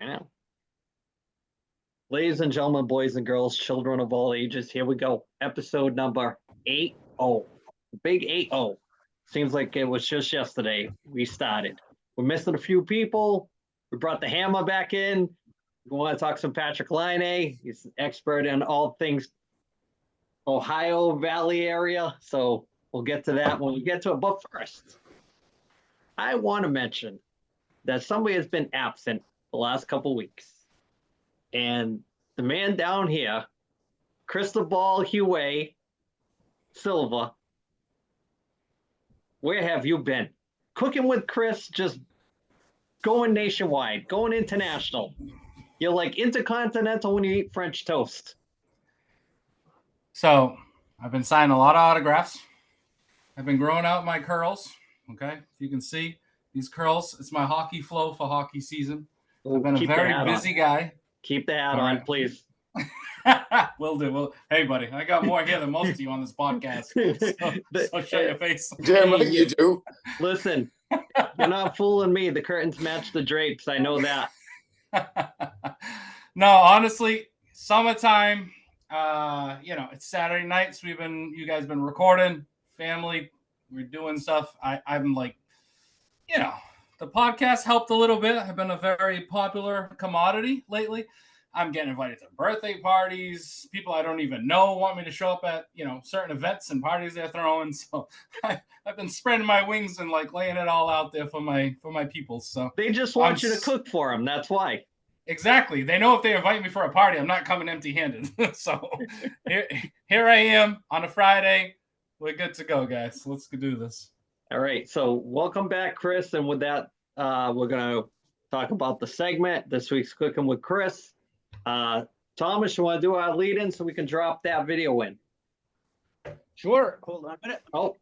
Yeah. Ladies and gentlemen, boys and girls, children of all ages, here we go. Episode number 80. Big 80. Seems like it was just yesterday we started. We're missing a few people. We brought the hammer back in. We want to talk some Patrick Laine. He's an expert in all things Ohio Valley area. So we'll get to that when we get to it. But first, I want to mention that somebody has been absent the last couple weeks. And the man down here, Cristobal Huey Silva, where have you been? Cooking with Chris, just going nationwide, going international. You're like intercontinental when you eat French toast. So I've been signing a lot of autographs. I've been growing out my curls. Okay. If you can see these curls, it's my hockey flow for hockey season. I've been a very busy guy. Keep the hat on, please. Will do. Well, hey, buddy, I got more hair than most of you on this podcast. So show your face. Damn right you do. Listen, you're not fooling me. The curtains match the drapes. I know that. No, honestly, summertime. It's Saturday nights. You guys been recording, family. We're doing stuff. I'm like, the podcast helped a little bit. I've been a very popular commodity lately. I'm getting invited to birthday parties. People I don't even know want me to show up at, certain events and parties they're throwing. So I've been spreading my wings and like laying it all out there for my people. So they just want you to cook for them. That's why. Exactly. They know if they invite me for a party, I'm not coming empty-handed. So here I am on a Friday. We're good to go, guys. Let's do this. All right. So welcome back, Chris. And with that, we're going to talk about the segment. This week's Cooking with Chris. Thomas, you want to do our lead-in so we can drop that video in? Sure. Hold on a minute. Oh.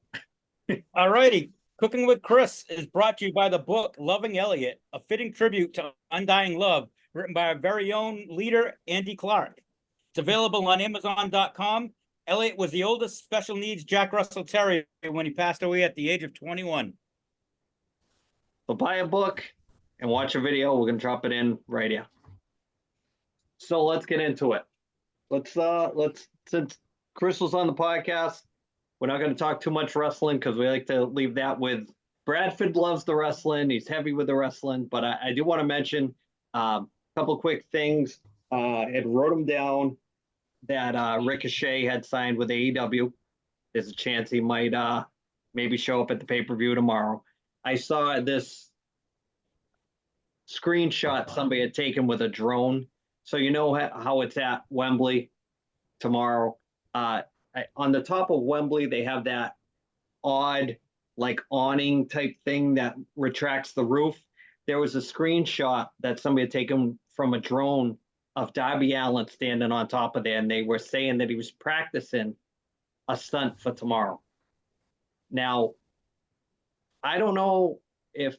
All righty. Cooking with Chris is brought to you by the book Loving Elliot, a fitting tribute to undying love, written by our very own leader, Andy Clark. It's available on Amazon.com. Elliot was the oldest special needs Jack Russell Terrier when he passed away at the age of 21. So buy a book and watch a video. We're going to drop it in right here. So let's get into it. Since Chris was on the podcast, we're not going to talk too much wrestling because we like to leave that with Bradford loves the wrestling. He's heavy with the wrestling, but I do want to mention a couple quick things. I wrote them down that Ricochet had signed with AEW. There's a chance he might maybe show up at the pay-per-view tomorrow. I saw this screenshot somebody had taken with a drone. So you know how it's at Wembley tomorrow. On the top of Wembley, they have that odd like awning type thing that retracts the roof. There was a screenshot that somebody had taken from a drone of Darby Allin standing on top of there, and they were saying that he was practicing a stunt for tomorrow. Now, I don't know if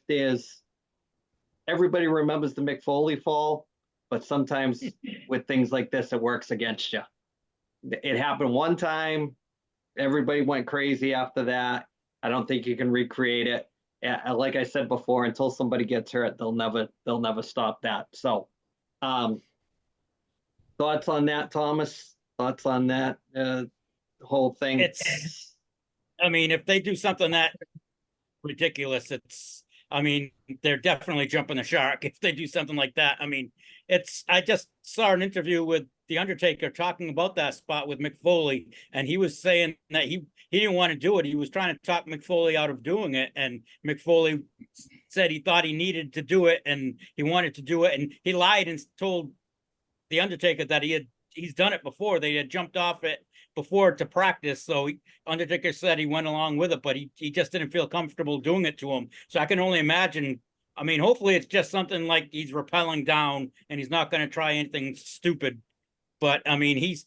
everybody remembers the Mick Foley fall, but sometimes with things like this, it works against you. It happened one time. Everybody went crazy after that. I don't think you can recreate it. Like I said before, until somebody gets hurt, they'll never stop that. So, thoughts on that, Thomas? Thoughts on that whole thing? If they do something that ridiculous, they're definitely jumping the shark if they do something like that. I just saw an interview with The Undertaker talking about that spot with Mick Foley, and he was saying that he didn't want to do it. He was trying to talk Mick Foley out of doing it, and Mick Foley said he thought he needed to do it and he wanted to do it, and he lied and told The Undertaker that he's done it before. They had jumped off it before to practice, so Undertaker said he went along with it, but he just didn't feel comfortable doing it to him. So I can only imagine. Hopefully it's just something like he's rappelling down and he's not going to try anything stupid. But he's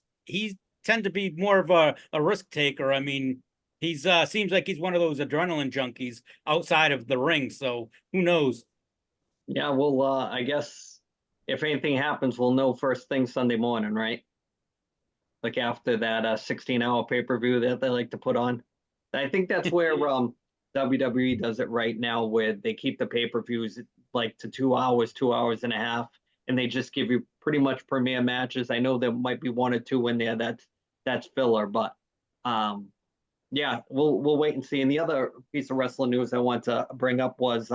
tend to be more of a risk taker. He's seems like he's one of those adrenaline junkies outside of the ring. So who knows? Yeah, well, I guess if anything happens, we'll know first thing Sunday morning, right? Like after that 16-hour pay-per-view that they like to put on. I think that's where WWE does it right now, where they keep the pay-per-views like to 2 hours, 2 hours and a half. and they just give you pretty much premier matches. I know there might be one or two in there that's filler, but yeah, we'll wait and see. And the other piece of wrestling news I want to bring up was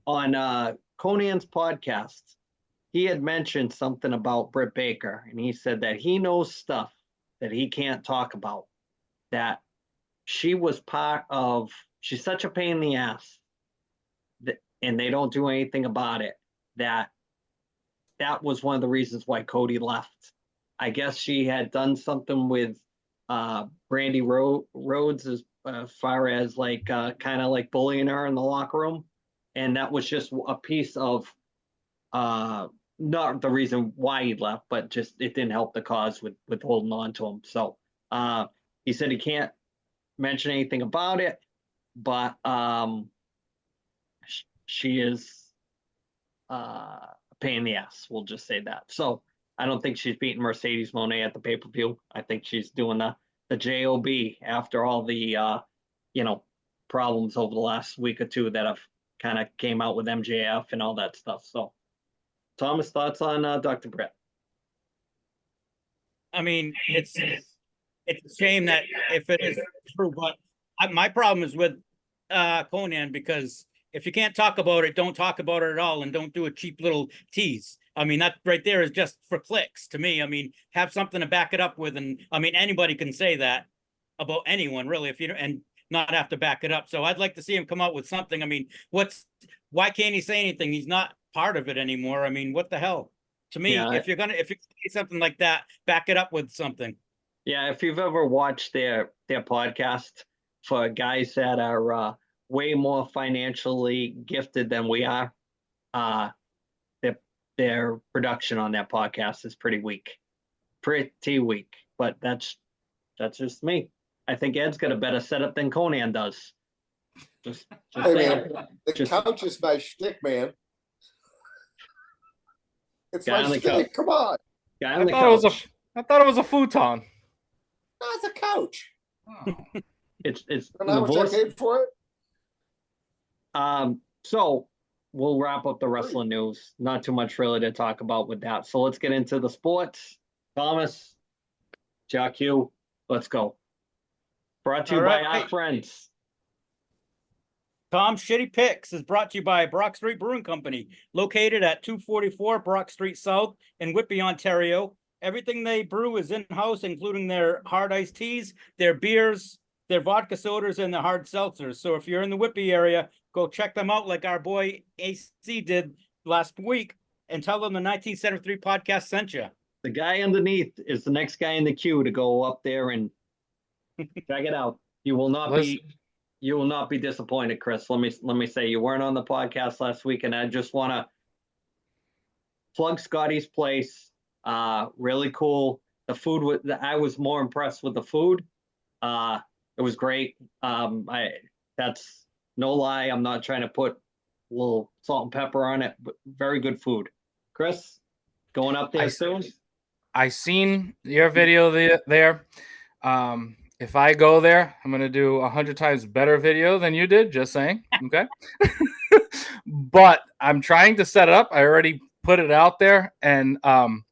on Conan's podcast. He had mentioned something about Britt Baker, and he said that he knows stuff that he can't talk about. That she was part of. She's such a pain in the ass, and they don't do anything about it. That was one of the reasons why Cody left. I guess she had done something with Brandy Rhodes as far as like kind of like bullying her in the locker room, and that was just a piece of not the reason why he left, but just it didn't help the cause with holding on to him. So he said he can't mention anything about it, but she is a pain in the ass. We'll just say that. So I don't think she's beating Mercedes Moné at the pay-per-view. I think she's doing the job after all the problems over the last week or two that have kind of came out with MJF and all that stuff. So Thomas, thoughts on Dr. Britt? I mean, it's a shame that if it is true, but my problem is with Conan, because if you can't talk about it, don't talk about it at all, and don't do a cheap little tease. I mean, that right there is just for clicks to me. I mean, have something to back it up with, and I mean, anybody can say that about anyone, really, if you and not have to back it up. So I'd like to see him come out with something. I mean, why can't he say anything? He's not part of it anymore. I mean, what the hell? To me, Yeah, if you say something like that, back it up with something. Yeah, if you've ever watched their podcast for guys that are way more financially gifted than we are, their production on that podcast is pretty weak. But that's just me. I think Ed's got a better setup than Conan does. Just Hey, saying. man, the couch is my shtick, man. It's Guy on my the shtick. couch. Come on. Guy on I the thought it was couch. I thought it was a futon. No, it's a couch. Oh. It's And how much I voice. paid for it? So we'll wrap up the wrestling news. Not too much really to talk about with that. So let's get into the sports. Thomas, Jack Hugh, let's go. Brought to you All by right. our friends. Tom's Shitty Picks is brought to you by Brock Street Brewing Company, located at 244 Brock Street South in Whitby, Ontario. Everything they brew is in-house, including their hard iced teas, their beers, their vodka sodas, and their hard seltzers. So if you're in the Whitby area, go check them out like our boy AC did last week, and tell them the 1973 podcast sent you. The guy underneath is the next guy in the queue to go up there and check it out. You will not be disappointed, Chris. Let me say, you weren't on the podcast last week, and I just want to plug Scotty's Place. Really cool. The food I was more impressed with the food. It was great. That's no lie. I'm not trying to put a little salt and pepper on it, but very good food. Chris, going up there soon? I seen your video there. If I go there, I'm gonna do 100 times better video than you did. Just saying, okay. But I'm trying to set it up. I already put it out there, and I'm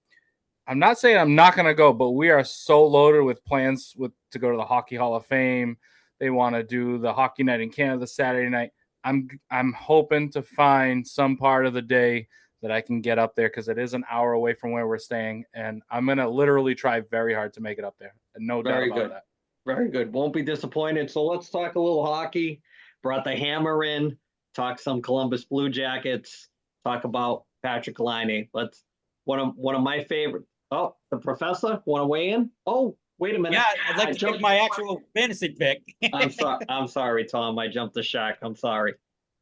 not saying I'm not gonna go, but we are so loaded with plans to go to the Hockey Hall of Fame. They want to do the Hockey Night in Canada Saturday night. I'm hoping to find some part of the day that I can get up there, because it is an hour away from where we're staying, and I'm gonna literally try very hard to make it up there. No doubt about that. Very good. Won't be disappointed. So let's talk a little hockey. Brought the hammer in. Talk some Columbus Blue Jackets. Talk about Patrick Laine. Let's one of my favorite. Oh, the professor want to weigh in? Oh, wait a minute. Yeah, I'd like to make my actual fantasy pick. I'm sorry, Tom. I jumped the shark. I'm sorry.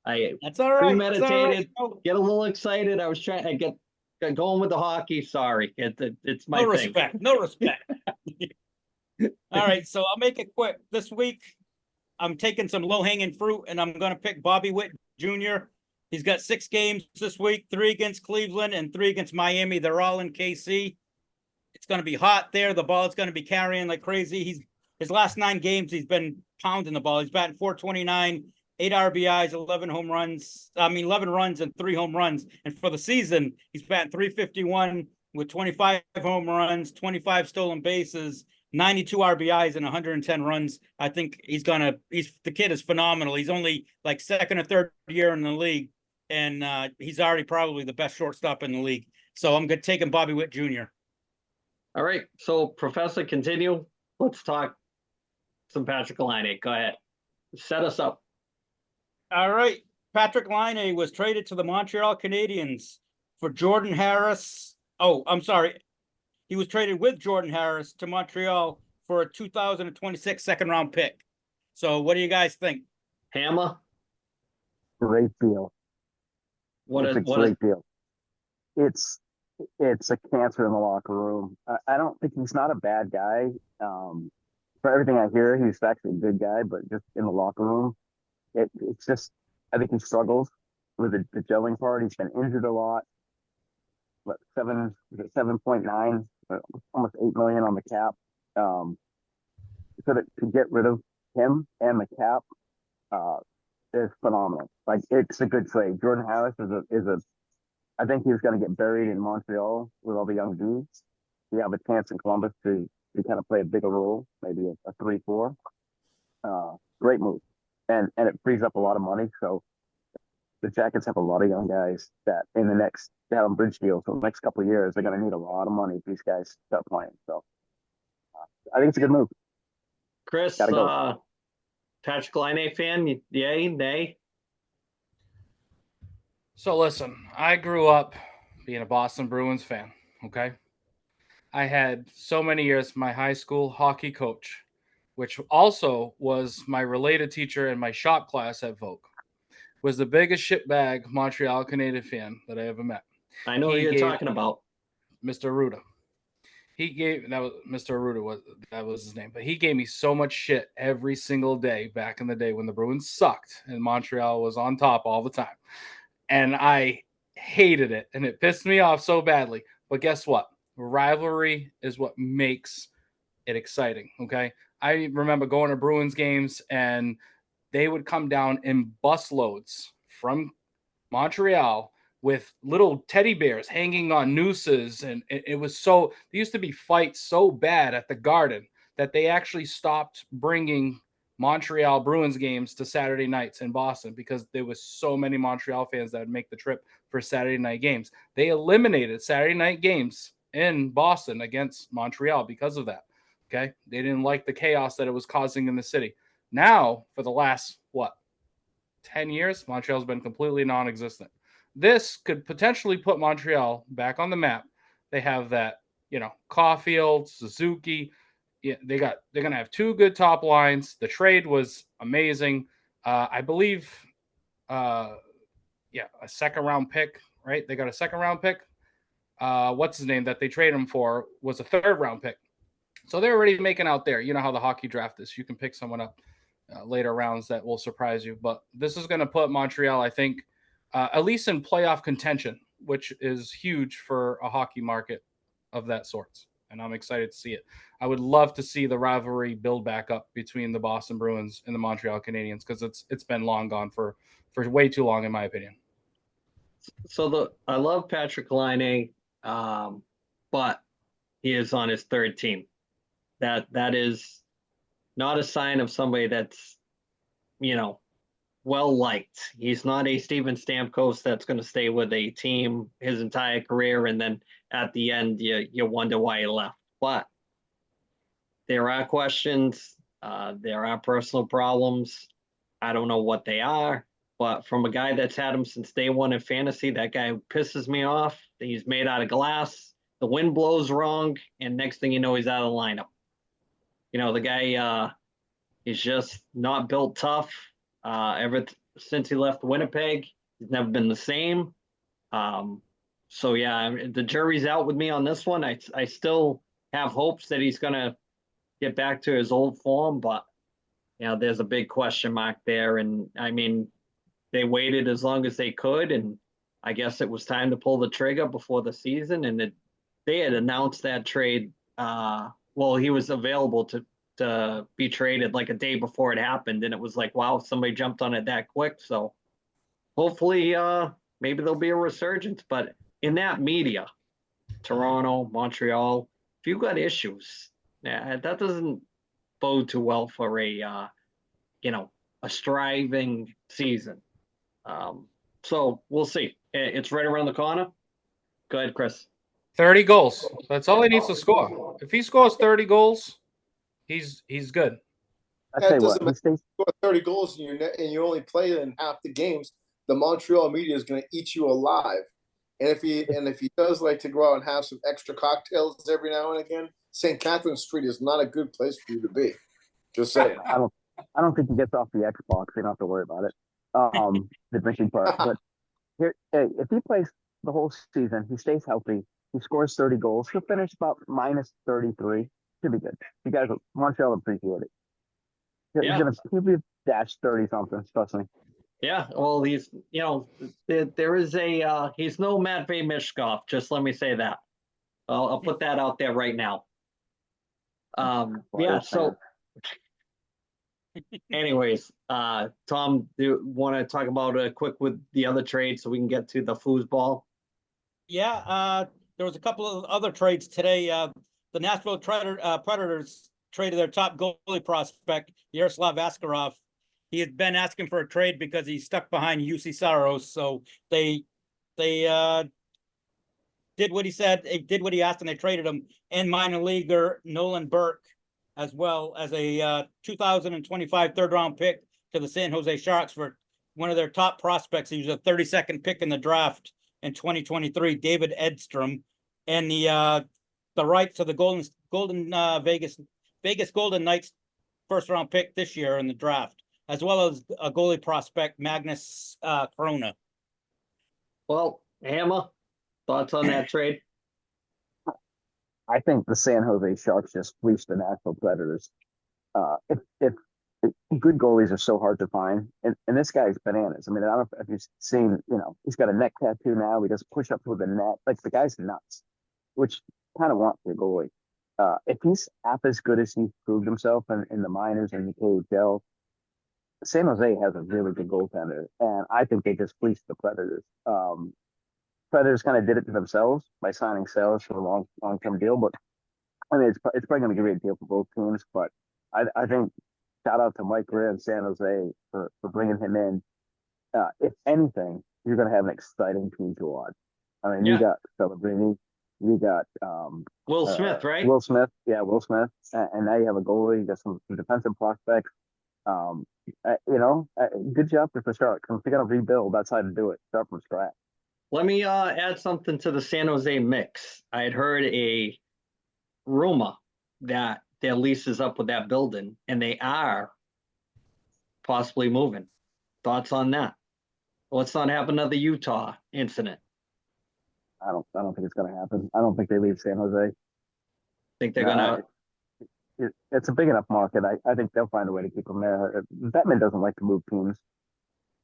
That's all right. Premeditated. Get a little excited. I was trying to get going with the hockey. Sorry, it's my No thing. respect. No respect. All right, so I'll make it quick. This week, I'm taking some low-hanging fruit, and I'm going to pick Bobby Witt Jr. He's got 6 games this week, 3 against Cleveland and 3 against Miami. They're all in KC. It's going to be hot there. The ball is going to be carrying like crazy. His last 9 games, he's been pounding the ball. He's batting .429, 8 RBIs, 11 home runs. 11 runs and 3 home runs. And for the season, he's batting 351 with 25 home runs, 25 stolen bases, 92 RBIs, and 110 runs. I think the kid is phenomenal. He's only like second or third year in the league, and he's already probably the best shortstop in the league. So I'm going to take him Bobby Witt Jr. All right, so Professor, continue. Let's talk some Patrick Laine. Go ahead. Set us up. All right. Patrick Laine was traded to the Montreal Canadiens for Jordan Harris. Oh, I'm sorry. He was traded with Jordan Harris to Montreal for a 2026 second round pick. So what do you guys think? Hammer, Great deal. what It's is a great deal. It's a cancer in the locker room. I don't think he's not a bad guy. For everything I hear, he's actually a good guy, but just in the locker room, it's just, I think he struggles with the gelling part. He's been injured a lot. What, 7.9, almost 8 million on the cap. So to get rid of him and the cap is phenomenal. Like, it's a good trade. Jordan Harris is a I think he's going to get buried in Montreal with all the young dudes. You have a chance in Columbus to kind of play a bigger role, maybe a 3-4. Great move. And it frees up a lot of money. So the Jackets have a lot of young guys that in the next down bridge deal, so the next couple of years, they're going to need a lot of money if these guys start playing. So I think it's a good move. Chris, Gotta go. Patrick Laine fan, yay, nay? So listen, I grew up being a Boston Bruins fan, okay? I had so many years my high school hockey coach, which also was my related teacher in my shop class at Vogue, was the biggest shitbag Montreal Canadiens fan that I ever met. I know who He you're gave- talking about. Mr. Ruda. He gave that was Mr. Ruda was his name, but he gave me so much shit every single day back in the day when the Bruins sucked and Montreal was on top all the time. And I hated it and it pissed me off so badly. But guess what? Rivalry is what makes it exciting. Okay. I remember going to Bruins games and they would come down in busloads from Montreal with little teddy bears hanging on nooses. And it was so, there used to be fights so bad at the Garden that they actually stopped bringing Montreal Bruins games to Saturday nights in Boston because there was so many Montreal fans that would make the trip for Saturday night games. They eliminated Saturday night games in Boston against Montreal because of that. Okay. They didn't like the chaos that it was causing in the city. Now, for the last, 10 years, Montreal's been completely non-existent. This could potentially put Montreal back on the map. They have that, Caulfield, Suzuki. Yeah, they're going to have 2 good top lines. The trade was amazing. I believe, a second round pick, right? They got a second round pick. What's his name that they traded him for was a third round pick. So they're already making out there. You know how the hockey draft is. You can pick someone up later rounds that will surprise you. But this is going to put Montreal, I think, at least in playoff contention, which is huge for a hockey market of that sort. And I'm excited to see it. I would love to see the rivalry build back up between the Boston Bruins and the Montreal Canadiens because it's been long gone for way too long, in my opinion. So I love Patrick Laine, but he is on his third team. That is not a sign of somebody that's, well liked. He's not a Steven Stamkos that's going to stay with a team his entire career, and then at the end you wonder why he left. But there are questions. There are personal problems. I don't know what they are, but from a guy that's had him since day one in fantasy, that guy pisses me off. He's made out of glass. The wind blows wrong, and next thing you know, he's out of the lineup. The guy is just not built tough. Ever since he left Winnipeg, he's never been the same. So yeah, the jury's out with me on this one. I still have hopes that he's gonna get back to his old form, but there's a big question mark there. And I mean, they waited as long as they could, and I guess it was time to pull the trigger before the season. And they had announced that trade. Well, he was available to to be traded like a day before it happened, and it was like, wow, somebody jumped on it that quick. So hopefully, maybe there'll be a resurgence. But in that media, Toronto, Montreal, if you've got issues, yeah, that doesn't bode too well for a a striving season. So we'll see. It's right around the corner. Go ahead, Chris. 30 goals. That's all he needs to score. If he scores 30 goals, he's good. I That tell you what, doesn't he stays. Score 30 goals and you only play in half the games. The Montreal media is going to eat you alive. And if he does like to go out and have some extra cocktails every now and again, St. Catherine Street is not a good place for you to be. Just saying. I don't think he gets off the Xbox. You don't have to worry about it. The drinking part. But here, hey, if he plays the whole season, he stays healthy, he scores 30 goals, he'll finish about minus 33. Should be good. You guys, Montreal appreciate it. He'll be dash 30 something, trust me. Yeah, well, there is he's no Matvey Mishkov. Just let me say that. I'll put that out there right now. Yeah. So, anyways, Tom, do you want to talk about quick with the other trade so we can get to the foosball? Yeah, there was a couple of other trades today. The Nashville Predators traded their top goalie prospect, Yaroslav Askarov. He had been asking for a trade because he's stuck behind UC Saros. So they did what he said. They did what he asked, and they traded him and minor leaguer Nolan Burke, as well as a 2025 third-round pick to the San Jose Sharks for one of their top prospects. He was a 32nd pick in the draft in 2023, David Edstrom, and the rights to the Vegas Golden Knights first-round pick this year in the draft, as well as a goalie prospect, Magnus Corona. Well, Hammer, thoughts on that trade? I think the San Jose Sharks just fleeced the Nashville Predators. If good goalies are so hard to find, and this guy's bananas. I mean, I don't know if you've seen, he's got a neck tattoo now. He does push-ups with a net. Like, the guy's nuts, which kind of wants your goalie. If he's half as good as he's proved himself in the minors and the KHL, San Jose has a really good goaltender, and I think they just fleeced the Predators. Predators kind of did it to themselves by signing Saros for a long-term deal, but I mean, it's probably going to be a great deal for both teams. But I think shout out to Mike Greer and San Jose for bringing him in. If anything, you're going to have an exciting team to watch. I mean, you got Celebrini, you got Will Smith, right? Will Smith, Will Smith, and now you have a goalie. You got some defensive prospects. Good job for Sharks. If you're going to rebuild, that's how to do it. Start from scratch. Let me add something to the San Jose mix. I had heard a rumor that their lease is up with that building, and they are possibly moving. Thoughts on that? Let's not have another Utah incident. I don't think it's going to happen. I don't think they leave San Jose. Think they're gonna? It's a big enough market. I think they'll find a way to keep them there. Bettman doesn't like to move teams.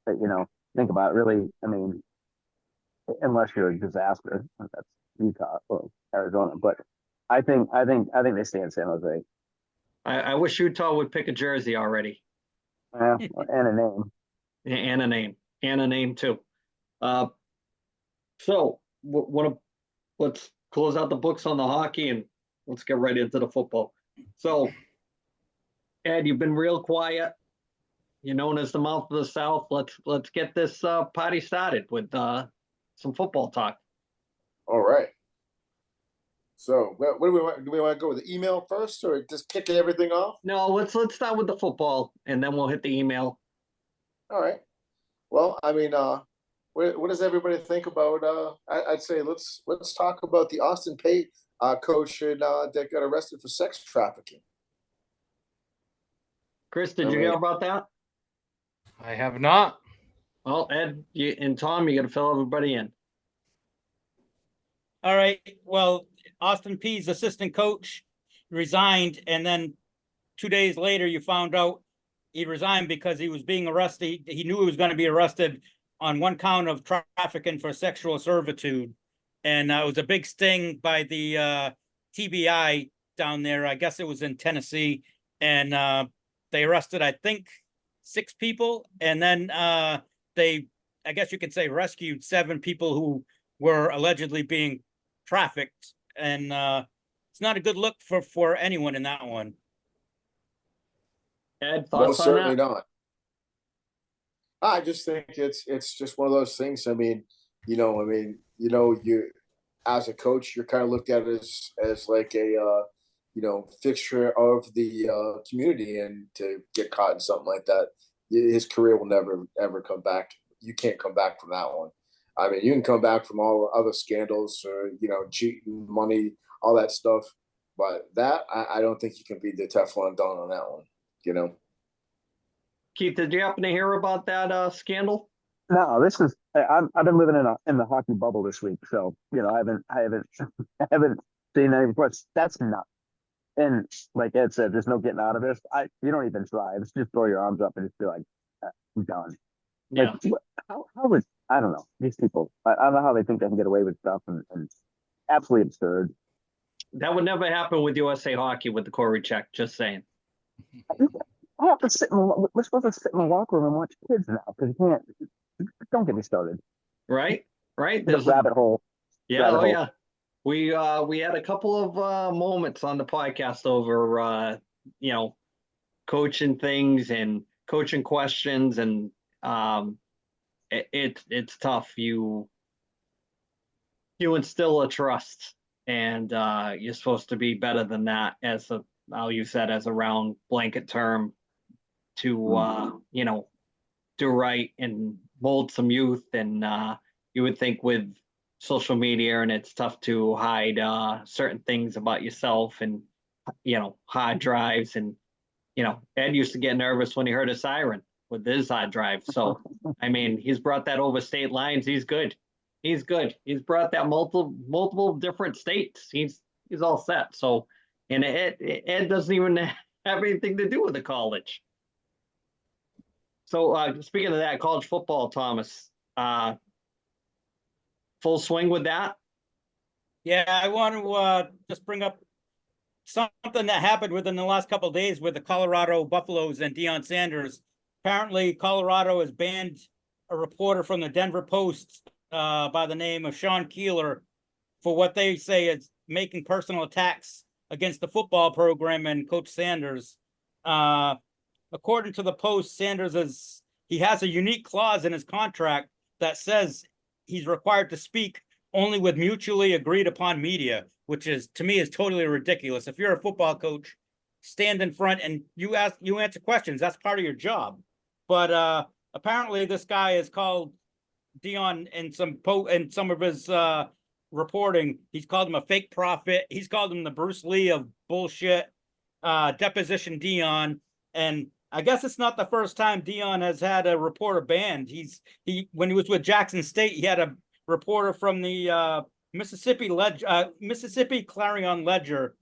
But, think about it. Really, I mean, unless you're a disaster, that's Utah or Arizona. But I think they stay in San Jose. I wish Utah would pick a jersey already. And a name. And a name too. So let's close out the books on the hockey and let's get right into the football. So, Ed, you've been real quiet. You're known as the mouth of the South. Let's get this party started with some football talk. All right. So, what do we want? Do we want to go with the email first, or just kicking everything off? No, let's start with the football, and then we'll hit the email. All right. Well, I mean, what does everybody think about? I'd say let's talk about the Austin Peay coach that got arrested for sex trafficking. Chris, did you hear about that? I have not. Well, Ed and Tom, you got to fill everybody in. All right. Well, Austin Peay's assistant coach resigned, and then 2 days later, you found out he resigned because he was being arrested. He knew he was going to be arrested on one count of trafficking for sexual servitude, and it was a big sting by the TBI down there. I guess it was in Tennessee, and they arrested, I think, 6 people, and then they, I guess you could say, rescued 7 people who were allegedly being trafficked, and it's not a good look for anyone in that one. Ed, Most thoughts on certainly that? not. I just think it's just one of those things. I mean, you as a coach, you're kind of looked at as like a fixture of the community, and to get caught in something like that, his career will never ever come back. You can't come back from that one. I mean, you can come back from all other scandals, or cheating, money, all that stuff, but that I don't think you can be the Teflon Don on that one. You know. Keith, did you happen to hear about that scandal? No, this is I've been living in the hockey bubble this week, so I haven't I haven't seen any reports. That's not, and like Ed said, there's no getting out of this. You don't even try. Just throw your arms up and just be like, I'm done. Yeah. Like, how would, I don't know, these people. I don't know how they think they can get away with stuff, and absolutely absurd. That would never happen with USA Hockey with the Corey check. Just saying. I have to we're supposed to sit in the locker room and watch kids now, because you can't. Don't get me started. Right. The There's rabbit hole. Yeah. rabbit hole. Yeah. We had a couple of moments on the podcast over coaching things and coaching questions, and it's tough. You instill a trust, and you're supposed to be better than that, as I'll use that as a round blanket term, to do right and mold some youth. And you would think with social media, and it's tough to hide certain things about yourself, and hard drives, and Ed used to get nervous when he heard a siren with his hard drive. So I mean, he's brought that over state lines. He's good. He's brought that multiple different states. He's all set. So, and Ed doesn't even have anything to do with the college. So speaking of that, college football, Thomas, full swing with that? Yeah, I want to just bring up something that happened within the last couple of days with the Colorado Buffaloes and Deion Sanders. Apparently, Colorado has banned a reporter from the Denver Post by the name of Sean Keeler for what they say is making personal attacks against the football program and Coach Sanders. According to the Post, Sanders has a unique clause in his contract that says he's required to speak only with mutually agreed upon media, which is, to me, is totally ridiculous. If you're a football coach, stand in front and you answer questions. That's part of your job. But apparently this guy has called Deion in some of his reporting. He's called him a fake prophet. He's called him the Bruce Lee of bullshit, deposition Deion. And I guess it's not the first time Deion has had a reporter banned. When he was with Jackson State, he had a reporter from the Mississippi Clarion Ledger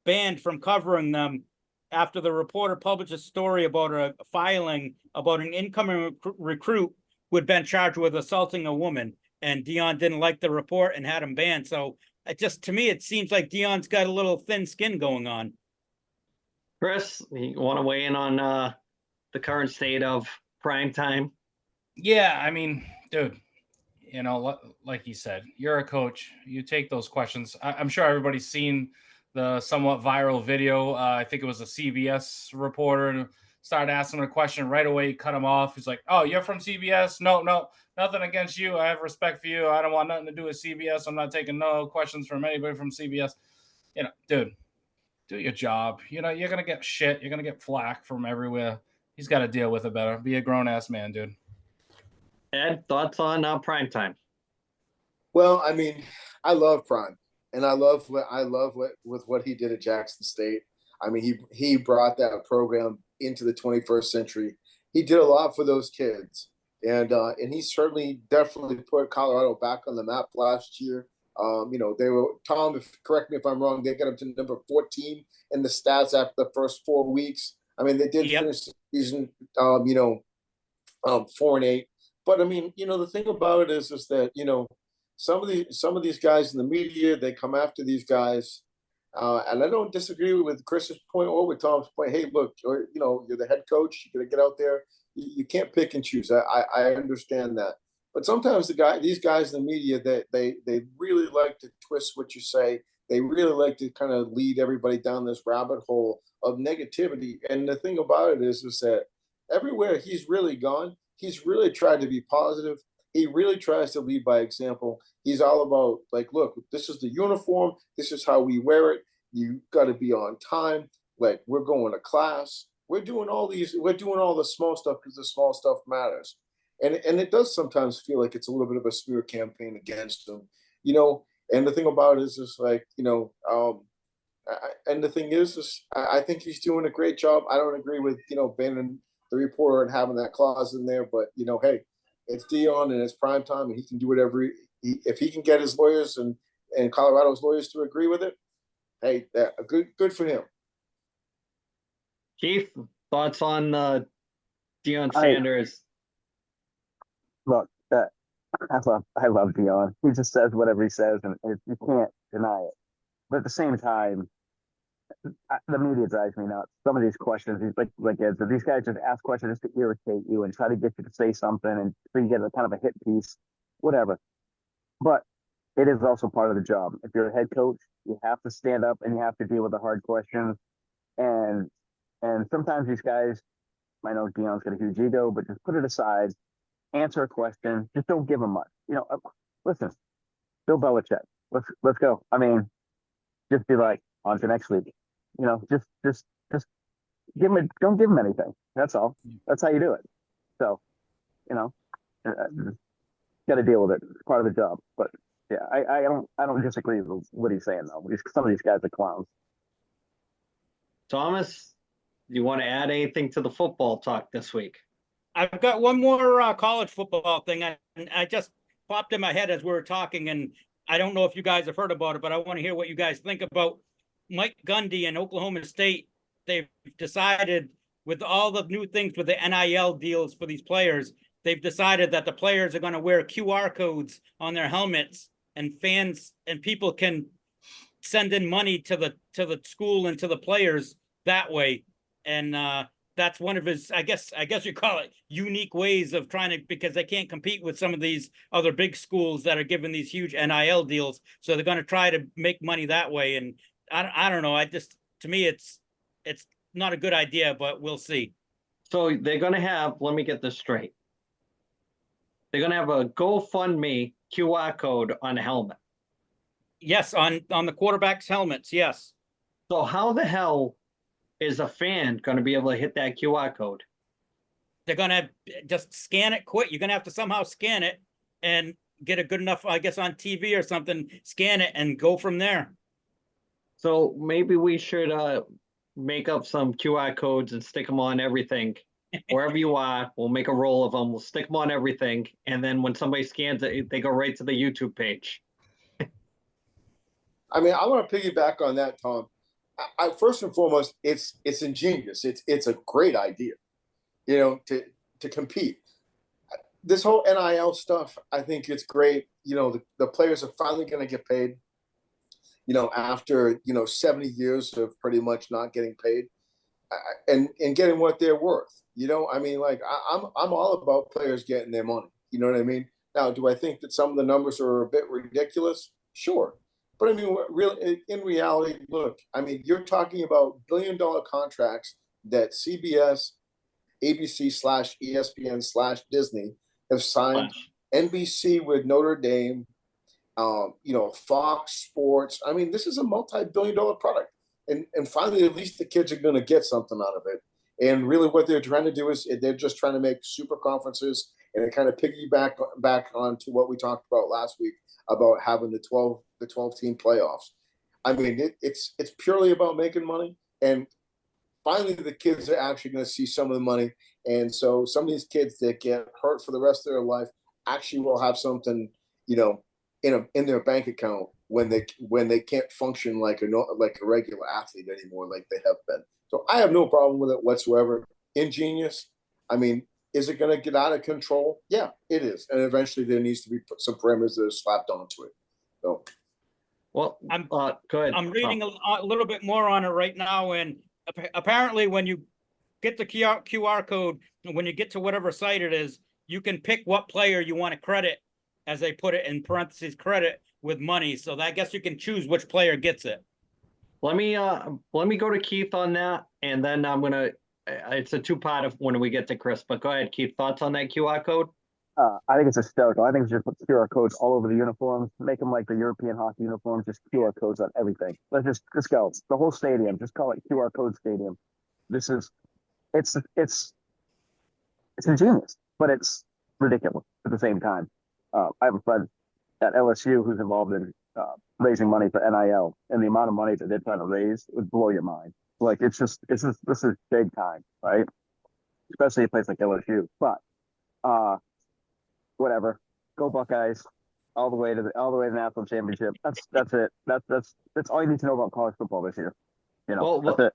banned from covering them after the reporter published a story about a filing about an incoming recruit who had been charged with assaulting a woman, and Deion didn't like the report and had him banned. So to me, it seems like Deion's got a little thin skin going on. Chris, you want to weigh in on the current state of prime time? Yeah, I mean, dude, like you said, you're a coach. You take those questions. I'm sure everybody's seen the somewhat viral video. I think it was a CBS reporter, and started asking him a question right away. He cut him off. He's like, "Oh, you're from CBS? No, nothing against you. I have respect for you. I don't want nothing to do with CBS. I'm not taking no questions from anybody from CBS." Dude, do your job. You're gonna get shit. You're gonna get flack from everywhere. He's got to deal with it better. Be a grown ass man, dude. Ed, thoughts on prime time? Well, I mean, I love Prime, and I love what he did at Jackson State. I mean, he brought that program into the 21st century. He did a lot for those kids, and he certainly definitely put Colorado back on the map last year. They were, Tom, correct me if I'm wrong, they got up to number 14 in the stats after the first 4 weeks. I mean, they did finish the season, 4-8. But I mean, the thing about it is that some of these guys in the media, they come after these guys, And I don't disagree with Chris's point or with Tom's point. Hey, look, you're the head coach. You got to get out there. You can't pick and choose. I understand that. But sometimes these guys in the media, they really like to twist what you say. They really like to kind of lead everybody down this rabbit hole of negativity. And the thing about it is that everywhere he's really gone, he's really tried to be positive. He really tries to lead by example. He's all about like, look, this is the uniform. This is how we wear it. You got to be on time. Like we're going to class. We're doing all the small stuff because the small stuff matters. And it does sometimes feel like it's a little bit of a smear campaign against him, you know. And the thing about it is just like, and the thing is I think he's doing a great job. I don't agree with, banning the reporter and having that clause in there, but hey, it's Dion and it's prime time, and he can do whatever if he can get his lawyers and Colorado's lawyers to agree with it. Hey, good for him. Keith, thoughts on Deion Sanders? Look, I love Dion. He just says whatever he says, and you can't deny it. But at the same time, the media drives me nuts. Some of these questions, these guys just ask questions just to irritate you and try to get you to say something, and so you get a kind of a hit piece, whatever. But it is also part of the job. If you're a head coach, you have to stand up and you have to deal with the hard questions. And sometimes these guys, I know Dion's got a huge ego, but just put it aside, answer a question, just don't give them much. Listen, Bill Belichick, let's go. I mean, just be like, on to next week. Just don't give him anything. That's all. That's how you do it. So, got to deal with it. It's part of the job. But yeah, I don't disagree with what he's saying though. Some of these guys are clowns. Thomas, do you want to add anything to the football talk this week? I've got one more college football thing. I just popped in my head as we were talking, and I don't know if you guys have heard about it, but I want to hear what you guys think about Mike Gundy and Oklahoma State. They've decided, with all the new things with the NIL deals for these players, they've decided that the players are going to wear QR codes on their helmets, and fans and people can send in money to the school and to the players that way. And that's one of his, I guess you call it, unique ways of trying to, because they can't compete with some of these other big schools that are giving these huge NIL deals. So they're going to try to make money that way. And I don't know. To me, it's not a good idea, but we'll see. So they're going to have, let me get this straight. They're going to have a GoFundMe QR code on the helmet. Yes, on the quarterback's helmets. Yes. So how the hell is a fan going to be able to hit that QR code? They're going to just scan it quick. You're going to have to somehow scan it and get a good enough, I guess, on TV or something, scan it and go from there. So maybe we should make up some QR codes and stick them on everything. Wherever you are, we'll make a roll of them. We'll stick them on everything. And then when somebody scans it, they go right to the YouTube page. I mean, I want to piggyback on that, Tom. I first and foremost, it's ingenious. It's a great idea, to compete. This whole NIL stuff, I think it's great. The players are finally going to get paid. After 70 years of pretty much not getting paid, and getting what they're worth. I mean, like I'm all about players getting their money. You know what I mean? Now, do I think that some of the numbers are a bit ridiculous? Sure. But I mean, in reality, look, I mean, you're talking about billion-dollar contracts that CBS, ABC / ESPN / Disney have signed, NBC with Notre Dame, Fox Sports. I mean, this is a multi-billion-dollar product. And finally, at least the kids are going to get something out of it. And really what they're trying to do is they're just trying to make super conferences and kind of piggyback back onto what we talked about last week about having the 12 team playoffs. I mean, it's purely about making money. And finally, the kids are actually going to see some of the money. And so some of these kids that get hurt for the rest of their life actually will have something, in their bank account when they can't function like a regular athlete anymore, like they have been. So I have no problem with it whatsoever. Ingenious. I mean, is it going to get out of control? Yeah, it is. And eventually there needs to be some parameters that are slapped onto it. So Well, I'm- go ahead. I'm reading a little bit more on it right now, and apparently when you get the QR code, when you get to whatever site it is, you can pick what player you want to credit, as they put it in parentheses, credit with money. So I guess you can choose which player gets it. Let me go to Keith on that, and then I'm gonna. It's a two-part of when we get to Chris. But go ahead, Keith. Thoughts on that QR code? I think it's hysterical. I think we should put QR codes all over the uniforms, make them like the European hockey uniforms, just QR codes on everything. Let's go. The whole stadium, just call it QR code stadium. This is, it's ingenious, but it's ridiculous at the same time. I have a friend at LSU who's involved in raising money for NIL, and the amount of money that they're trying to raise would blow your mind. Like this is big time, right? Especially a place like LSU. But whatever. Go Buckeyes. All the way to the national championship. That's it. That's all you need to know about college football this year. You know, Well, that's it.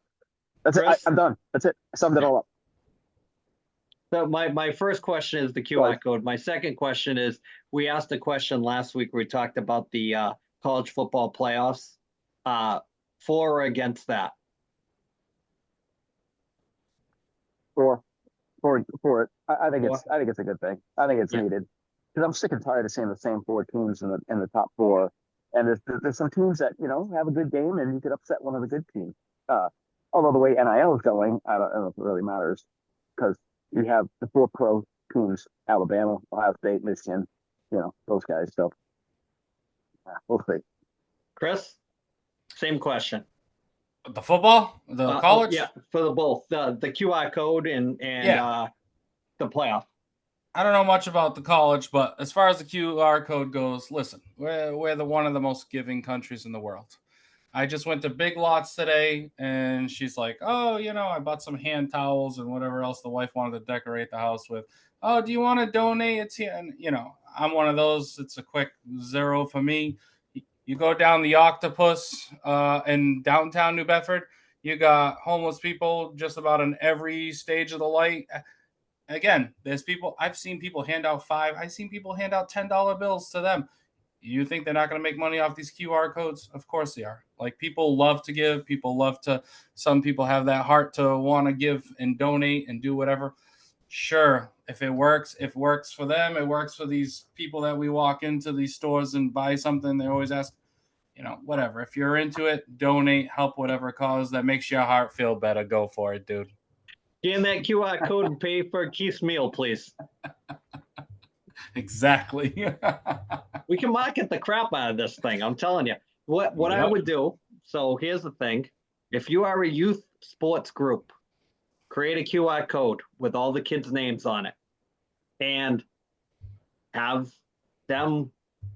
That's it. Chris? I'm done. That's it. I summed it all up. So my first question is the QR code. My second question is, we asked a question last week where we talked about the college football playoffs. For or against that? For it. I think it's a good thing. I think it's Yeah. needed. Because I'm sick and tired of seeing the same four teams in the top four. And there's some teams that, have a good game and you could upset one of the good teams. Although the way NIL is going, I don't know if it really matters, because you have the four pro teams: Alabama, Ohio State, Michigan, those guys. So we'll see. Chris, same question. The football, the college. Yeah, for the both the QR code and Yeah. The playoff. I don't know much about the college, but as far as the QR code goes, listen, we're one of the most giving countries in the world. I just went to Big Lots today, and she's like, "Oh, I bought some hand towels and whatever else the wife wanted to decorate the house with. Oh, do you want to donate?" It's here, and I'm one of those. It's a quick zero for me. You go down the Octopus in downtown New Bedford, you got homeless people just about in every stage of the light. Again, there's people, I've seen people hand out I've seen people hand out $10 bills to them. You think they're not going to make money off these QR codes? Of course they are. Like, people love to give. Some people have that heart to want to give and donate and do whatever. Sure, if it works for them. It works for these people that we walk into these stores and buy something. They always ask, whatever. If you're into it, donate, help whatever cause that makes your heart feel better. Go for it, dude. Scan that QR code and pay for Keith's meal, please. Exactly. We can market the crap out of this thing. I'm telling you. What I would do. So here's the thing: if you are a youth sports group, create a QR code with all the kids' names on it, and have them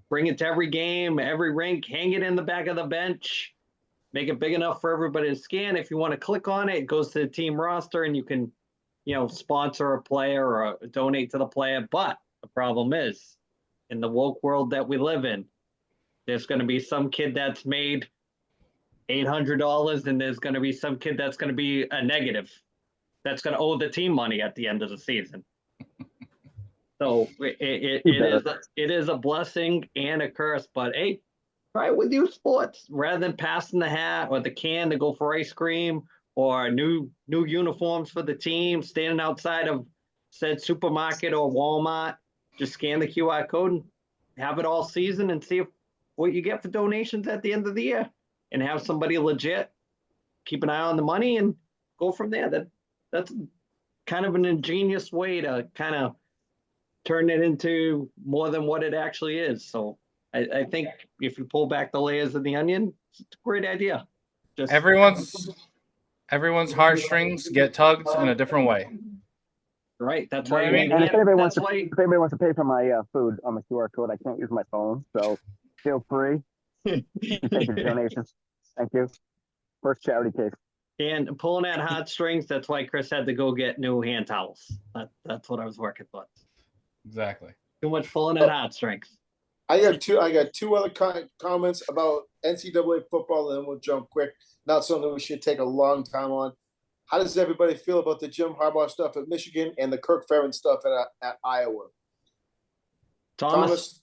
bring it to every game, every rink, hang it in the back of the bench, make it big enough for everybody to scan. If you want to click on it, it goes to the team roster, and you can, sponsor a player or donate to the player. But the problem is, in the woke world that we live in, there's going to be some kid that's made $800, and there's going to be some kid that's going to be a negative, that's going to owe the team money at the end of the season. So it is a blessing and a curse. But hey, try it with youth sports rather than passing the hat or the can to go for ice cream or new uniforms for the team, standing outside of said supermarket or Walmart. Just scan the QR code and have it all season and see what you get for donations at the end of the year, and have somebody legit keep an eye on the money and go from there. That's kind of an ingenious way to kind of turn it into more than what it actually is. So I think if you pull back the layers of the onion, it's a great idea. Just Everyone's heartstrings get tugged in a different way. right. That's Know why what I you mean? need And if anybody that's why wants to pay for my food on the QR code, I can't use my phone, so feel free to take your donations. Thank you. First charity case. and pulling at heartstrings. That's why Chris had to go get new hand towels. That's what I was working with. Exactly. Too much pulling at heartstrings. I got two other comments about NCAA football, and then we'll jump quick. Not something we should take a long time on. How does everybody feel about the Jim Harbaugh stuff at Michigan and the Kirk Ferentz stuff at Iowa? Thomas.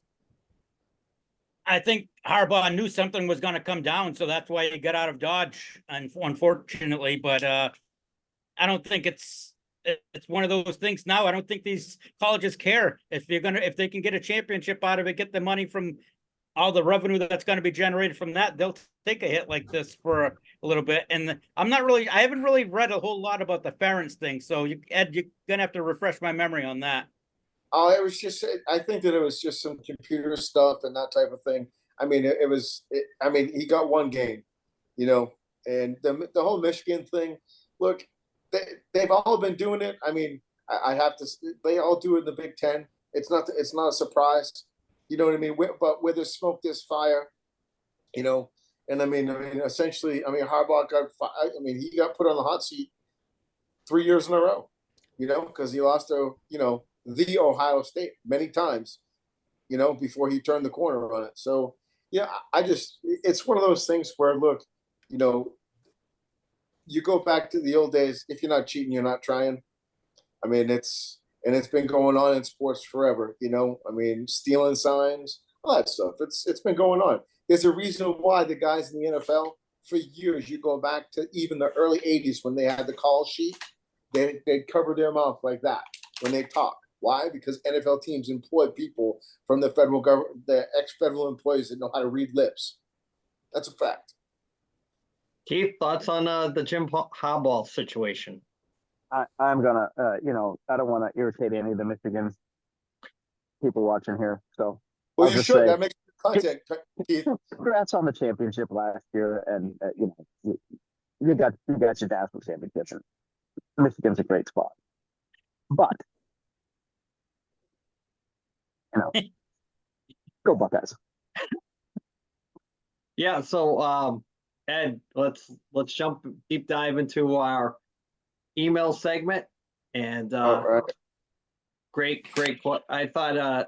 I think Harbaugh knew something was going to come down, so that's why he got out of Dodge, unfortunately. But I don't think it's one of those things now. I don't think these colleges care if they can get a championship out of it, get the money from all the revenue that's going to be generated from that. They'll take a hit like this for a little bit. And I haven't really read a whole lot about the Ferentz thing. So Ed, you're gonna have to refresh my memory on that. Oh, it was just, I think that it was just some computer stuff and that type of thing. I mean, he got one game, and the whole Michigan thing, look, they've all been doing it. I mean, I have to, they all do it in the Big Ten. It's not a surprise. You know what I mean? But where there's smoke, there's fire, and I mean, essentially, Harbaugh he got put on the hot seat 3 years in a row, because he lost to, the Ohio State many times, before he turned the corner on it. So, yeah, it's one of those things where, look, you go back to the old days. If you're not cheating, you're not trying. I mean, it's been going on in sports forever, stealing signs, all that stuff. It's been going on. There's a reason why the guys in the NFL for years, you go back to even the early 80s when they had the call sheet, they'd cover their mouth like that when they talk. Why? Because NFL teams employ people from the federal government, the ex-federal employees that know how to read lips. That's a fact. Keith, thoughts on the Jim Harbaugh situation? I'm gonna, I don't want to irritate any of the Michigan people watching here. So, well, you should. That makes content, Keith. Congrats on the championship last year, and you got your national championship. Michigan's a great spot, but go Buckeyes. Yeah. So, Ed, let's jump deep dive into our email segment. And right. great. I thought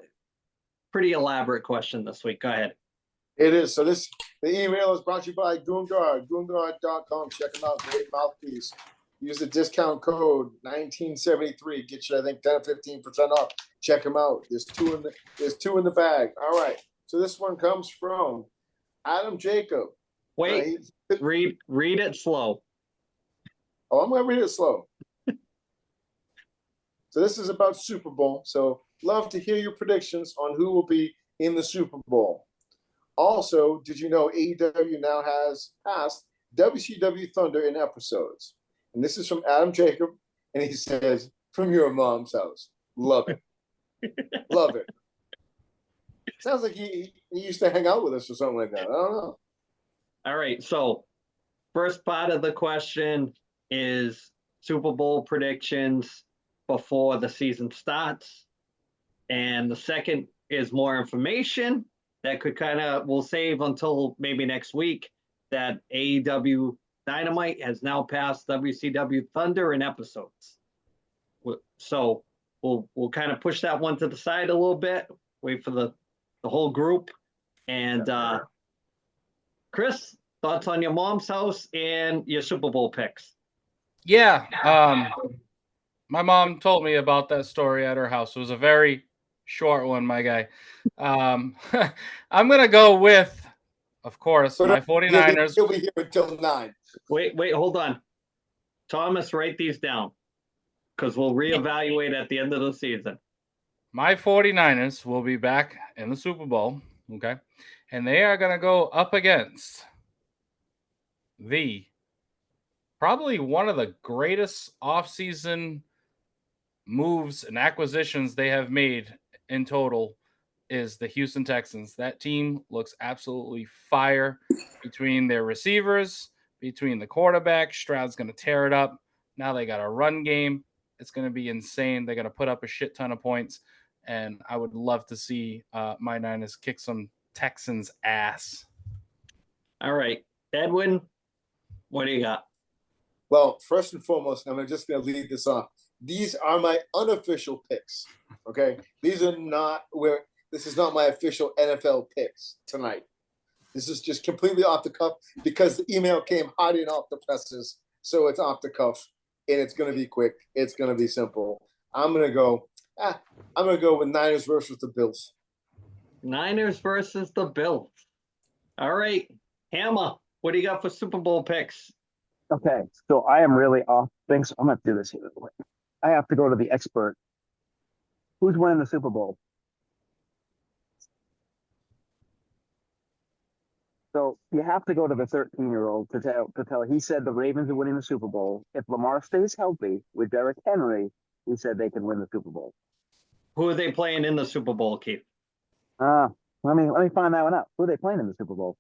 pretty elaborate question this week. Go ahead. It is. So the email is brought to you by Goongard, Goongard.com. Check them out. Great mouthpiece. Use the discount code 1973. Get you, I think, 10 or 15% off. Check them out. There's two in the bag. All right. So this one comes from Adam Jacob. Wait, read it slow. Oh, I'm going to read it slow. So this is about Super Bowl. So love to hear your predictions on who will be in the Super Bowl. Also, did you know AEW now has passed WCW Thunder in episodes? And this is from Adam Jacob, and he says, from your mom's house. Love it. Love it. Sounds like he used to hang out with us or something like that. I don't know. All right. So first part of the question is Super Bowl predictions before the season starts. And the second is more information that we'll save until maybe next week, that AEW Dynamite has now passed WCW Thunder in episodes. So we'll kind of push that one to the side a little bit, wait for the whole group. And Chris, thoughts on your mom's house and your Super Bowl picks? Yeah. My mom told me about that story at her house. It was a very short one, my guy. I'm going to go with, of course, my 49ers. He'll be here until 9. Wait, hold on. Thomas, write these down because we'll reevaluate at the end of the season. My 49ers will be back in the Super Bowl, okay? And they are going to go up against probably one of the greatest offseason moves and acquisitions they have made in total is the Houston Texans. That team looks absolutely fire between their receivers, between the quarterback. Stroud's going to tear it up. Now they got a run game. It's going to be insane. They're going to put up a shit ton of points. And I would love to see my Niners kick some Texans ass. All right. Edwin, what do you got? Well, first and foremost, I'm just going to lead this off. These are my unofficial picks. Okay. This is not my official NFL picks tonight. This is just completely off the cuff because the email came hot and off the presses. So it's off the cuff and it's going to be quick. It's going to be simple. I'm going to go with Niners versus the Bills. Niners versus the Bills. All right, Hammer, what do you got for Super Bowl picks? Okay, so I am really off. Thanks. I'm gonna do this here. I have to go to the expert. Who's winning the Super Bowl? So you have to go to the 13-year-old to tell. He said the Ravens are winning the Super Bowl. If Lamar stays healthy with Derrick Henry, he said they can win the Super Bowl. Who are they playing in the Super Bowl, Keith? Uh, let me find that one out. Who are they playing in the Super Bowl?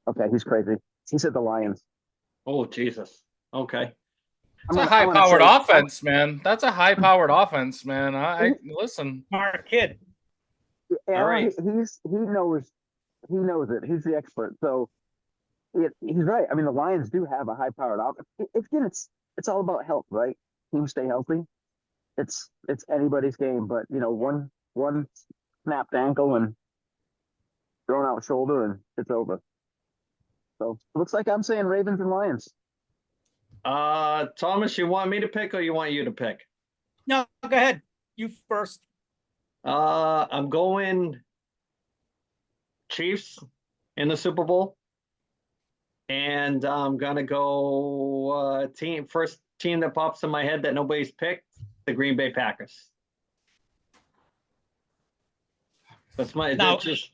Okay, he's crazy. He said the Lions. Oh, Jesus. Okay. It's a high-powered offense, man. That's a high-powered offense, man. I listen. Smart kid. Yeah, All right. he knows it. He's the expert. So he's right. I mean, the Lions do have a high-powered offense. It's all about health, right? Teams stay healthy. It's anybody's game, but one snapped ankle and thrown out shoulder, and it's over. So it looks like I'm saying Ravens and Lions. Thomas, you want me to pick or you want you to pick? No, go ahead. You first. I'm going Chiefs in the Super Bowl. And I'm gonna go first team that pops in my head that nobody's picked, the Green Bay Packers. That's just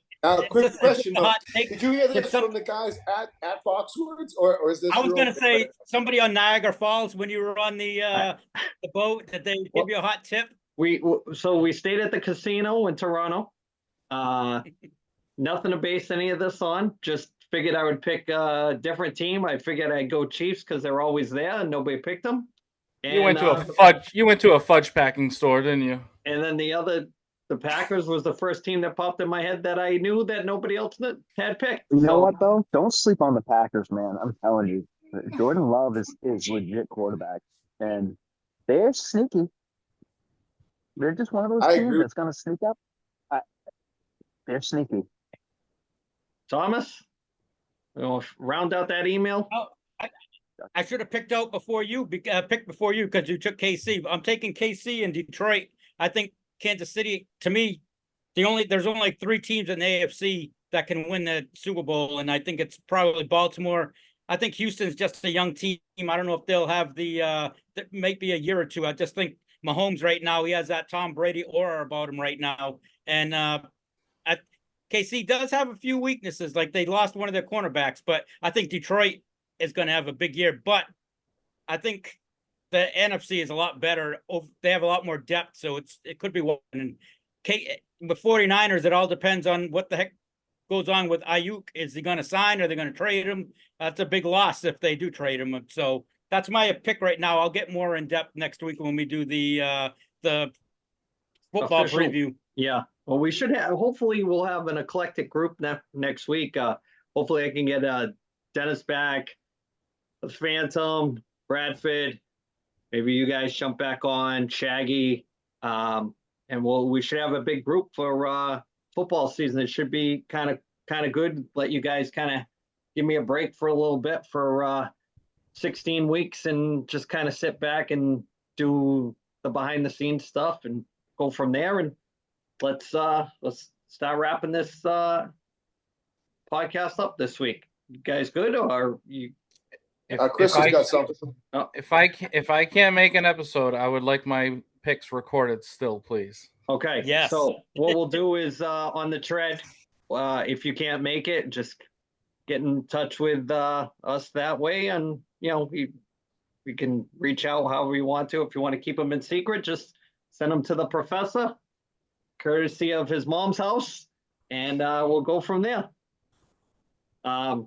Quick question though. hot take. Did you hear this Some- from the guys at Foxwoods, or is this? I was your gonna own- say somebody on Niagara Falls when you were on the boat that they give you a hot tip. we stayed at the casino in Toronto. Nothing to base any of this on. Just figured I would pick a different team. I figured I'd go Chiefs because they're always there and nobody picked them. You went to a fudge. You went to a fudge packing store, didn't you? And then the Packers was the first team that popped in my head that I knew that nobody else had picked. You know So, what though? Don't sleep on the Packers, man. I'm telling you, Jordan Love is legit quarterback, and they're sneaky. They're just one of those I teams agree. that's gonna sneak up. They're sneaky. Thomas, round out that email. I should have picked before you because you took KC. I'm taking KC and Detroit. I think Kansas City, to me, there's only like 3 teams in the AFC that can win the Super Bowl, and I think it's probably Baltimore. I think Houston's just a young team. I don't know if they'll have that might be a year or two. I just think Mahomes right now, he has that Tom Brady aura about him right now. And KC does have a few weaknesses, like they lost one of their cornerbacks, but I think Detroit is going to have a big year. But I think the NFC is a lot better. They have a lot more depth, so it could be one. And with 49ers, it all depends on what the heck goes on with Ayuk. Is he going to sign? Are they going to trade him? That's a big loss if they do trade him. So that's my pick right now. I'll get more in depth next week when we do the football Official. preview. Yeah. Well, we should have. Hopefully, we'll have an eclectic group next week. Hopefully, I can get Dennis back, the Phantom, Bradford. Maybe you guys jump back on Shaggy, and we should have a big group for football season. It should be kind of good. Let you guys kind of give me a break for a little bit for 16 weeks and just kind of sit back and do the behind the scenes stuff and go from there. And let's start wrapping this podcast up this week. You guys good, or you? Chris has got something. If I can't make an episode, I would like my picks recorded still, please. Okay. Yes. So what we'll do is on the tread, if you can't make it, just get in touch with us that way, and we can reach out however you want to. If you want to keep them in secret, just send them to the professor, courtesy of his mom's house, and we'll go from there.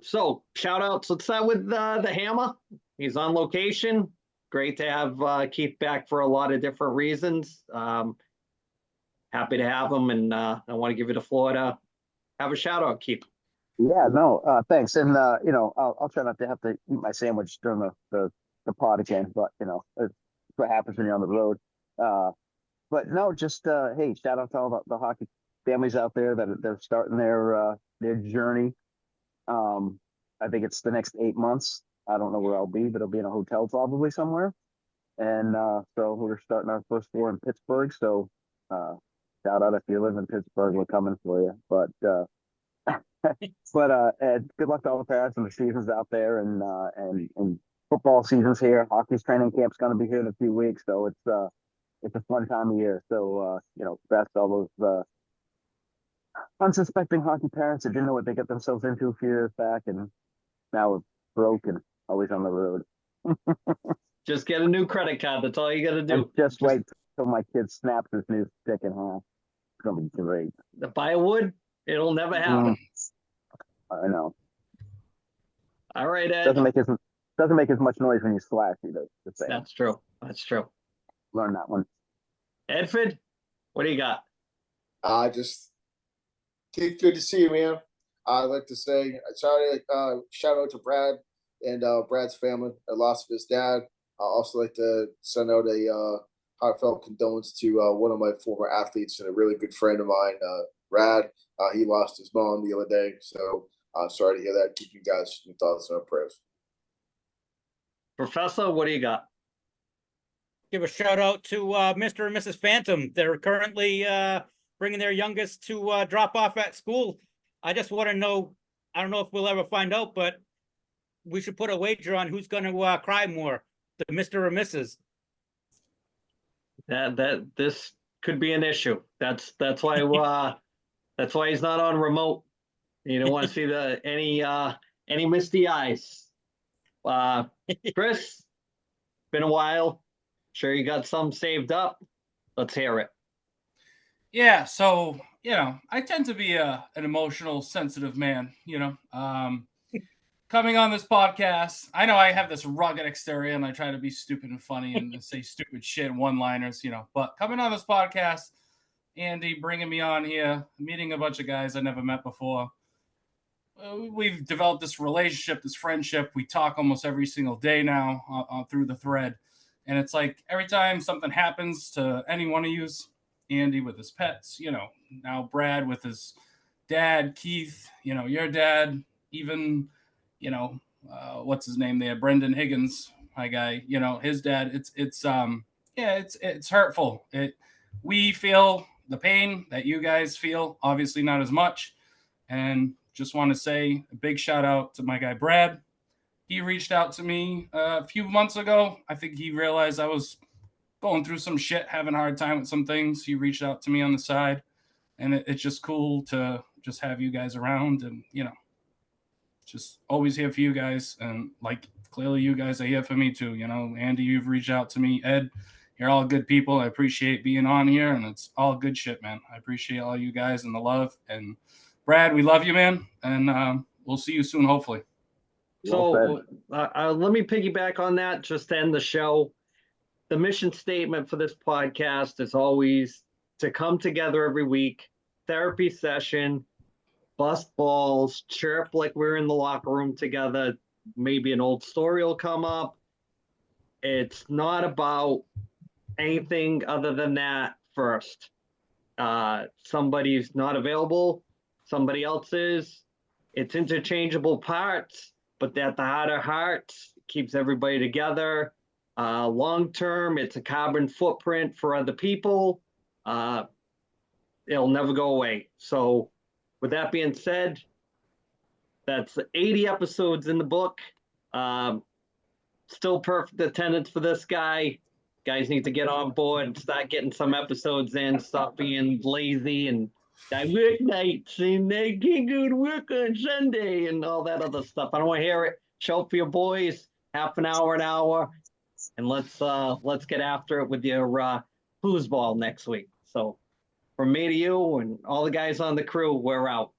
So shout outs. Let's start with the Hammer. He's on location. Great to have Keith back for a lot of different reasons. Happy to have him, and I want to give you the floor to have a shout out, Keith. Yeah, no, thanks. And I'll try not to have to eat my sandwich during the pod again, but it's what happens when you're on the road. But no, just hey, shout out to all the hockey families out there that they're starting their journey. I think it's the next 8 months. I don't know where I'll be, but I'll be in a hotel probably somewhere. And so we're starting our first 4 in Pittsburgh. So Shout out if you live in Pittsburgh, we're coming for you. But Ed, good luck to all the parents and the seasons out there, and football season's here. Hockey's training camp's going to be here in a few weeks, so it's a fun time of year. So best all those unsuspecting hockey parents that didn't know what they got themselves into a few years back, and now we're broke and always on the road. Just get a new credit card. That's all you got to And do. just wait till my kid snaps his new stick in half. It's gonna be great. The firewood, it'll never happen. I know. All right, Ed. Doesn't make as much noise when you slash either. Just saying. That's true. That's true. Learn that one. Edford, what do you got? Just Keith, good to see you, man. I'd like to say shout out to Brad and Brad's family. The loss of his dad. I also like to send out a heartfelt condolence to one of my former athletes and a really good friend of mine, Rad. He lost his mom the other day, so sorry to hear that. Keep you guys in thoughts and prayers. Professor, what do you got? Give a shout out to Mr. and Mrs. Phantom. They're currently bringing their youngest to drop off at school. I just want to know, I don't know if we'll ever find out, but we should put a wager on who's going to cry more, the Mr. or Mrs. That this could be an issue. That's why that's why he's not on remote. You don't want to see any misty eyes. Chris, been a while. Sure you got some saved up. Let's hear it. Yeah, so I tend to be an emotional, sensitive man. Coming on this podcast, I know I have this rugged exterior and I try to be stupid and funny and say stupid shit, one-liners, But coming on this podcast, Andy bringing me on here, meeting a bunch of guys I never met before. We've developed this relationship, this friendship. We talk almost every single day now through the thread. And it's like every time something happens to any one of yous, Andy with his pets, now Brad with his dad, Keith, your dad, even, what's his name there? Brendan Higgins, my guy, his dad, it's hurtful. We feel the pain that you guys feel, obviously not as much. And just want to say a big shout out to my guy, Brad. He reached out to me a few months ago. I think he realized I was going through some shit, having a hard time with some things. He reached out to me on the side, and it's just cool to just have you guys around and, just always here for you guys. And like, clearly you guys are here for me too. Andy, you've reached out to me. Ed, you're all good people. I appreciate being on here, and it's all good shit, man. I appreciate all you guys and the love. And Brad, we love you, man. And we'll see you soon, hopefully. So let me piggyback on that just to end the show. The mission statement for this podcast is always to come together every week, therapy session, bust balls, chirp like we're in the locker room together. Maybe an old story will come up. It's not about anything other than that first. Somebody's not available, somebody else is. It's interchangeable parts, but at the heart of hearts, keeps everybody together. Long term, it's a carbon footprint for other people. It'll never go away. So with that being said, that's 80 episodes in the book. Still perfect attendance for this guy. Guys need to get on board and start getting some episodes in, stop being lazy and I work nights and I can't go to work on Sunday and all that other stuff. I don't want to hear it. Show up for your boys, half an hour, and let's get after it with your foosball next week. So from me to you and all the guys on the crew, we're out.